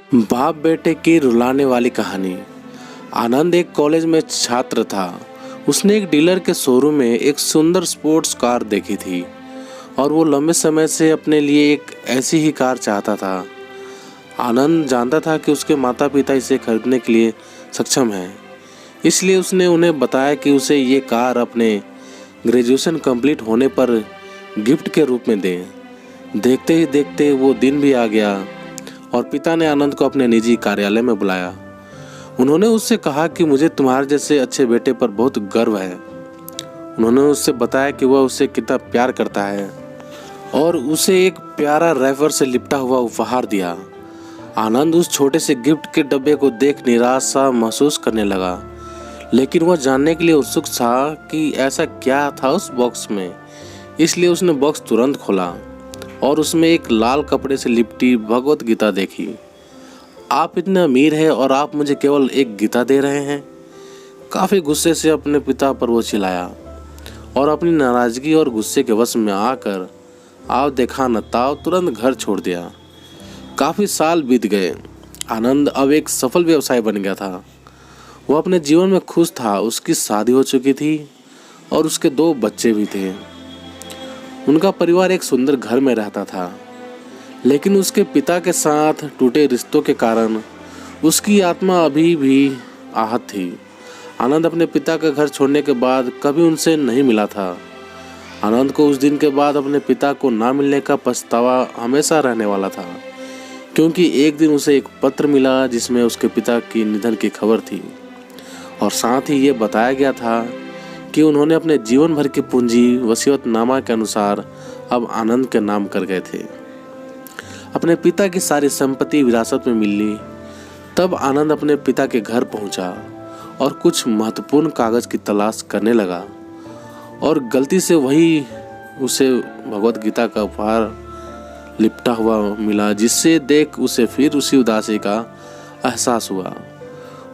बाप बेटे की रुलाने वाली कहानी। आनंद एक कॉलेज में छात्र था। उसने एक डीलर के शोरूम में एक सुंदर स्पोर्ट्स कार देखी थी और वो लंबे समय से अपने लिए एक ऐसी ही कार चाहता था। आनंद जानता था कि उसके माता पिता इसे खरीदने के लिए सक्षम हैं, इसलिए उसने उन्हें बताया कि उसे ये कार अपने ग्रेजुएशन कंप्लीट होने पर गिफ्ट के रूप में दें। देखते ही देखते वो दिन भी आ गया और पिता ने आनंद को अपने निजी कार्यालय में बुलाया। उन्होंने उससे कहा कि मुझे तुम्हारे जैसे अच्छे बेटे पर बहुत गर्व है। उन्होंने उससे बताया कि वह उससे कितना प्यार करता है और उसे एक प्यारा रैपर से लिपटा हुआ उपहार दिया। आनंद उस छोटे से गिफ्ट के डब्बे को देख निराश सा महसूस करने लगा, लेकिन वह जानने के लिए उत्सुक था कि ऐसा क्या था उस बॉक्स में। इसलिए उसने बॉक्स तुरंत खोला और उसमें एक लाल कपड़े से लिपटी भगवत गीता देखी। आप इतने अमीर हैं और आप मुझे केवल एक गीता दे रहे हैं? काफ़ी गुस्से से अपने पिता पर वो चिल्लाया और अपनी नाराज़गी और गुस्से के वश में आकर आव देखा न ताव तुरंत घर छोड़ दिया। काफ़ी साल बीत गए। आनंद अब एक सफल व्यवसाय बन गया था। वो अपने जीवन में खुश था। उसकी शादी हो चुकी थी और उसके 2 बच्चे भी थे। उनका परिवार एक सुंदर घर में रहता था, लेकिन उसके पिता के साथ टूटे रिश्तों के कारण उसकी आत्मा अभी भी आहत थी। आनंद अपने पिता का घर छोड़ने के बाद कभी उनसे नहीं मिला था। आनंद को उस दिन के बाद अपने पिता को ना मिलने का पछतावा हमेशा रहने वाला था, क्योंकि एक दिन उसे एक पत्र मिला जिसमें उसके पिता की निधन की खबर थी और साथ ही ये बताया गया था कि उन्होंने अपने जीवन भर की पूंजी वसीयतनामा के अनुसार अब आनंद के नाम कर गए थे। अपने पिता की सारी संपत्ति विरासत में मिलनी। तब आनंद अपने पिता के घर पहुंचा और कुछ महत्वपूर्ण कागज की तलाश करने लगा और गलती से वही उसे भगवत गीता का उपहार लिपटा हुआ मिला, जिससे देख उसे फिर उसी उदासी का एहसास हुआ।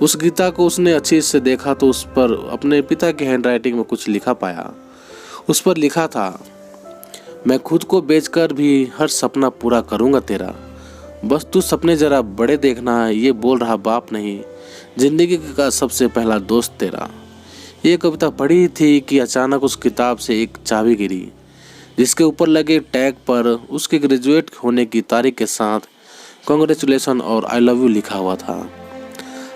उस गीता को उसने अच्छे से देखा तो उस पर अपने पिता की हैंडराइटिंग में कुछ लिखा पाया। उस पर लिखा था, मैं खुद को बेचकर भी हर सपना पूरा करूंगा तेरा, बस तू सपने जरा बड़े देखना। ये बोल रहा बाप नहीं, जिंदगी का सबसे पहला दोस्त तेरा। ये कविता पढ़ी थी कि अचानक उस किताब से एक चाबी गिरी, जिसके ऊपर लगे टैग पर उसके ग्रेजुएट होने की तारीख के साथ कांग्रेचुलेशन और आई लव यू लिखा हुआ था।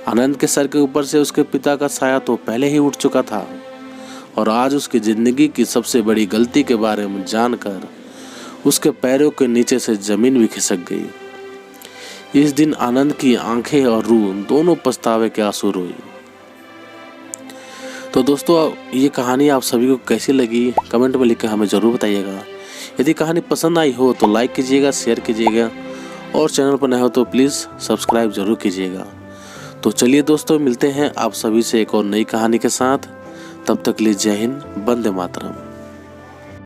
आनंद के सर के ऊपर से उसके पिता का साया तो पहले ही उठ चुका था और आज उसकी जिंदगी की सबसे बड़ी गलती के बारे में जानकर उसके पैरों के नीचे से जमीन भी खिसक गई। इस दिन आनंद की आंखें और रूह दोनों पछतावे के आंसू रोई। तो दोस्तों, ये कहानी आप सभी को कैसी लगी कमेंट में लिखकर हमें ज़रूर बताइएगा। यदि कहानी पसंद आई हो तो लाइक कीजिएगा, शेयर कीजिएगा और चैनल पर नए हो तो प्लीज़ सब्सक्राइब जरूर कीजिएगा। तो चलिए दोस्तों, मिलते हैं आप सभी से एक और नई कहानी के साथ। तब तक के लिए जय हिंद, वंदे मातरम।